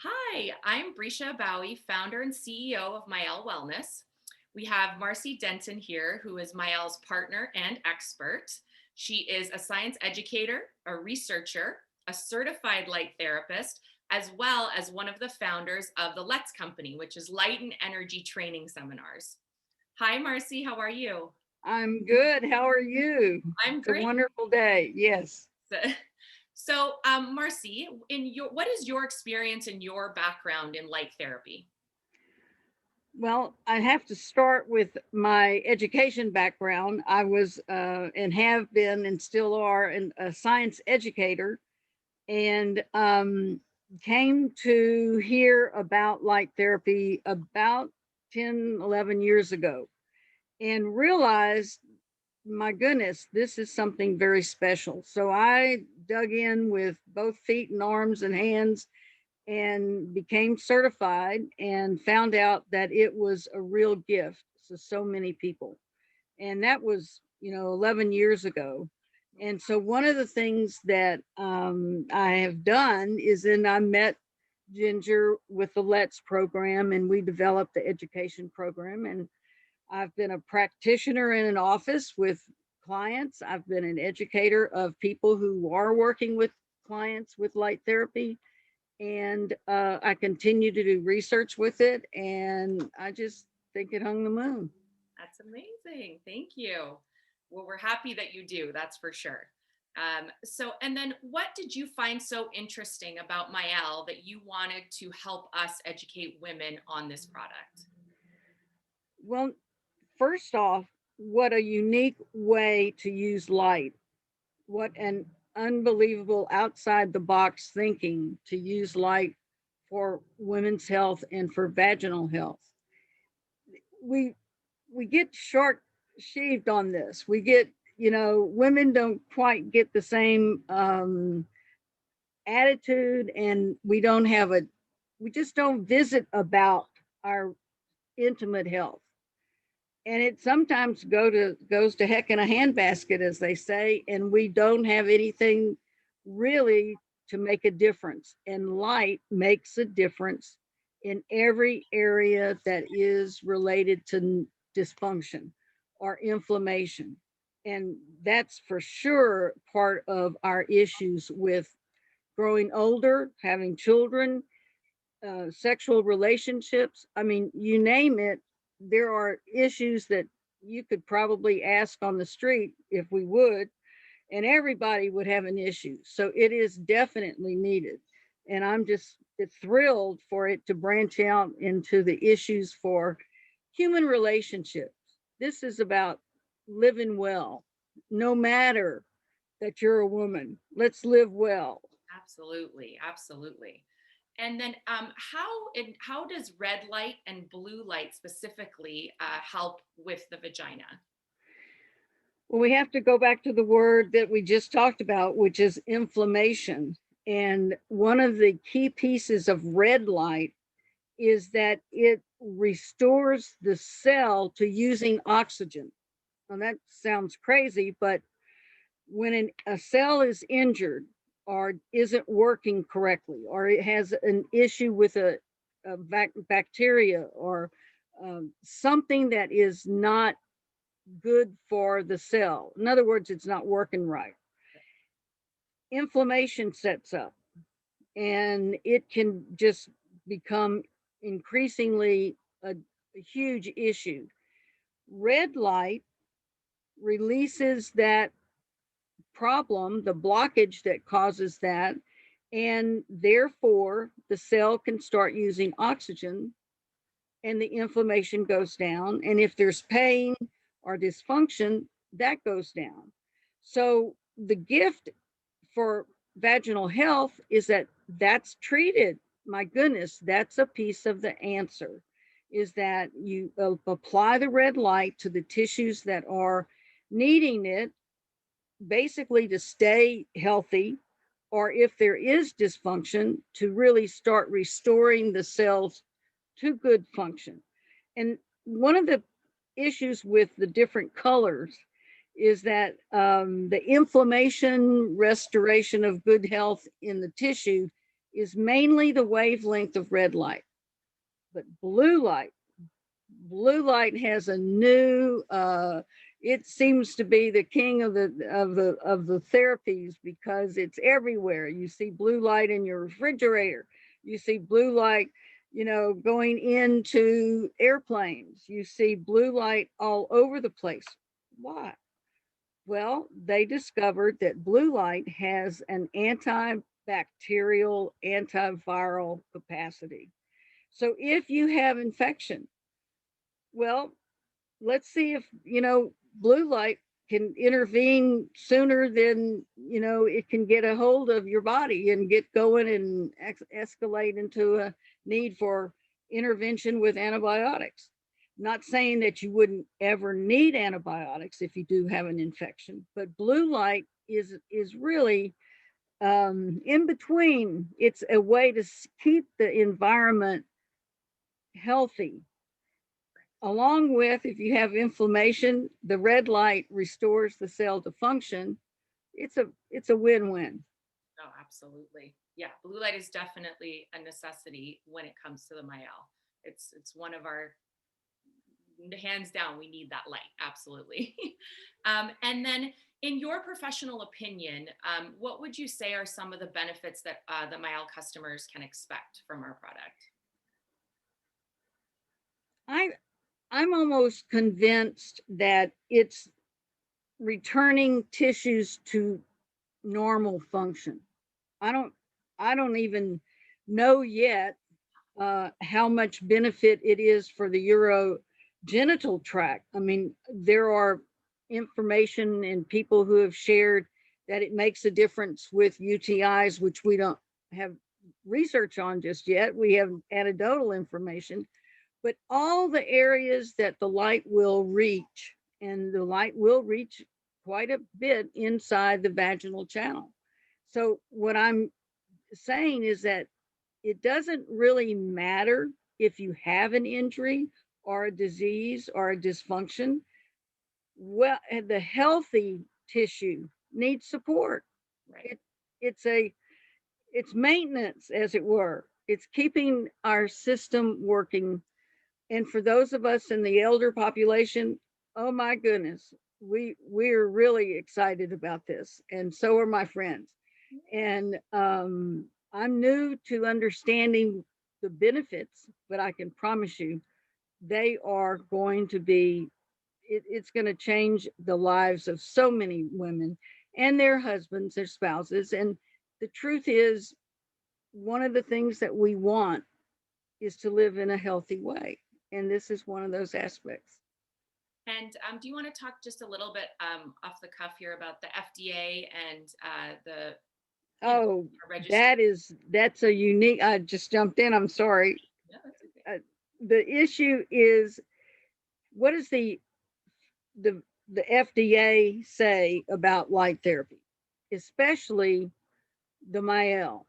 Hi, I'm Bryche Abawi, founder and CEO of MyElle Wellness. We have Marcie Denton here, who is MyElle's partner and expert. She is a science educator, a researcher, a certified light therapist, as well as one of the founders of the Let's Company, which is light and energy training seminars. Hi, Marcie, how are you? I'm good. How are you? I'm It's a great. wonderful day. Yes. Marcie, what is your experience and your background in light therapy? Well, I have to start with my education background. I was and have been and still are a science educator and came to hear about light therapy about 10, 11 years ago and realized, my goodness, this is something very special. So I dug in with both feet and arms and hands and became certified and found out that it was a real gift to so many people. And that was, 11 years ago. And so one of the things that I have done is then I met Ginger with the Let's program and we developed the education program. And I've been a practitioner in an office with clients. I've been an educator of people who are working with clients with light therapy, and I continue to do research with it, and I just think it hung the moon. That's amazing. Thank you. Well, we're happy that you do, that's for sure. And then what did you find so interesting about MyElle that you wanted to help us educate women on this product? Well, first off, what a unique way to use light. What an unbelievable outside the box thinking to use light for women's health and for vaginal health. We we get short sheaved on this. We get, women don't quite get the same attitude, and we just don't visit about our intimate health. And it sometimes goes to heck in a handbasket, as they say, and we don't have anything really to make a difference. And light makes a difference in every area that is related to dysfunction or inflammation. And that's for sure part of our issues with growing older, having children, sexual relationships. I mean, you name it, there are issues that you could probably ask on the street if we would, and everybody would have an issue. So it is definitely needed. And I'm just thrilled for it to branch out into the issues for human relationships. This is about living well, no matter that you're a woman. Let's live well. Absolutely, absolutely. And then how does red light and blue light specifically help with the vagina? Well, we have to go back to the word that we just talked about, which is inflammation. And one of the key pieces of red light is that it restores the cell to using oxygen. Now, that sounds crazy, but when a cell is injured or isn't working correctly, or it has an issue with a bacteria or something that is not good for the cell. In other words, it's not working right. Inflammation sets up and it can just become increasingly a huge issue. Red light releases that problem, the blockage that causes that, and therefore the cell can start using oxygen and the inflammation goes down. And if there's pain or dysfunction, that goes down. So the gift for vaginal health is that that's treated. My goodness, that's a piece of the answer, is that you apply the red light to the tissues that are needing it, basically to stay healthy, or if there is dysfunction, to really start restoring the cells to good function. And one of the issues with the different colors is that the inflammation restoration of good health in the tissue is mainly the wavelength of red light. But blue light has a new it seems to be the king of the therapies, because it's everywhere. You see blue light in your refrigerator, you see blue light, going into airplanes, you see blue light all over the place. Why? Well, they discovered that blue light has an antibacterial, antiviral capacity. So if you have infection, well, let's see if, blue light can intervene sooner than, it can get a hold of your body and get going and escalate into a need for intervention with antibiotics. Not saying that you wouldn't ever need antibiotics if you do have an infection, but blue light is really in between. It's a way to keep the environment healthy. Along with, if you have inflammation, the red light restores the cell to function. It's a win-win. Oh, absolutely. Yeah, blue light is definitely a necessity when it comes to the MyElle. It's one of our, hands down, we need that light. Absolutely. And then, in your professional opinion, what would you say are some of the benefits that the MyElle customers can expect from our product? I I'm almost convinced that it's returning tissues to normal function. I don't I don't even know yet how much benefit it is for the urogenital tract. I mean, there are information and people who have shared that it makes a difference with UTIs, which we don't have research on just yet. We have anecdotal information, but all the areas that the light will reach, and the light will reach quite a bit inside the vaginal channel. So, what I'm saying is that it doesn't really matter if you have an injury or a disease or a dysfunction. Well, the healthy tissue needs support. Right. It's maintenance, as it were. It's keeping our system working. And for those of us in the elder population, oh my goodness, we're really excited about this, and so are my friends. And I'm new to understanding the benefits, but I can promise you they are going to be, it's going to change the lives of so many women and their husbands, their spouses. And the truth is, one of the things that we want is to live in a healthy way. And this is one of those aspects. And do you want to talk just a little bit off the cuff here about the FDA and the Oh, registration? that's a unique, I just jumped in, I'm sorry. Yeah, that's okay. The issue is, what does the the FDA say about light therapy, especially the MyElle?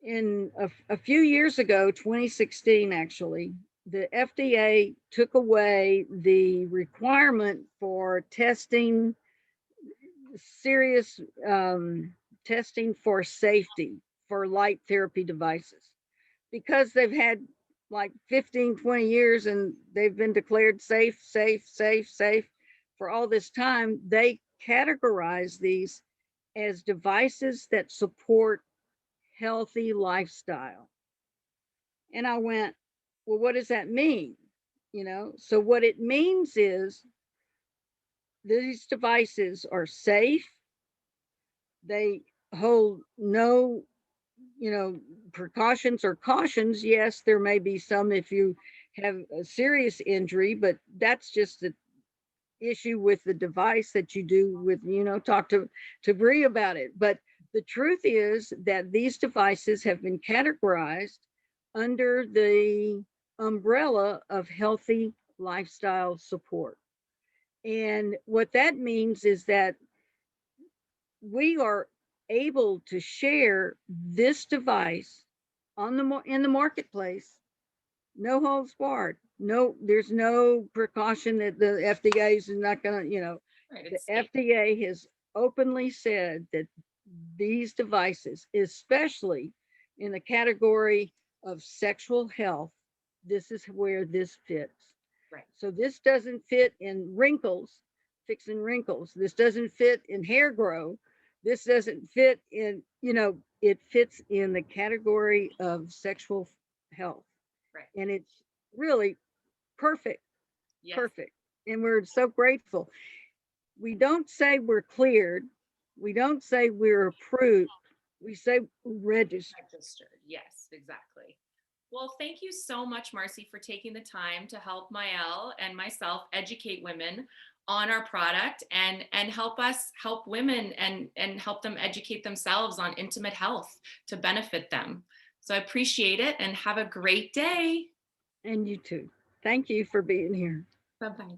In a few years ago, 2016 actually, the FDA took away the requirement for testing, serious testing for safety for light therapy devices, because they've had like 15, 20 years and they've been declared safe, safe, safe, safe for all this time. They categorize these as devices that support healthy lifestyle. And I went, well, what does that mean? So what it means is these devices are safe. They hold no, precautions or cautions. Yes, there may be some if you have a serious injury, but that's just the issue with the device that you do with, talk to Brie about it. But the truth is that these devices have been categorized under the umbrella of healthy lifestyle support. And what that means is that we are able to share this device in the marketplace, no holds barred. No, there's no precaution that the FDA is not going to, Right, the it's safe. FDA has openly said that these devices, especially in the category of sexual health, this is where this fits. Right. So this doesn't fit in wrinkles, fixing wrinkles. This doesn't fit in hair grow. This doesn't fit in, it fits in the category of sexual health. Right. And it's really perfect, Yes. perfect. And we're so grateful. We don't say we're cleared. We don't say we're approved. We say registered. Registered. Yes, exactly. Well, thank you so much, Marcie, for taking the time to help MyElle and myself educate women on our product and help us help women and help them educate themselves on intimate health to benefit them. So I appreciate it and have a great day. And you too. Thank you for being here. Bye-bye.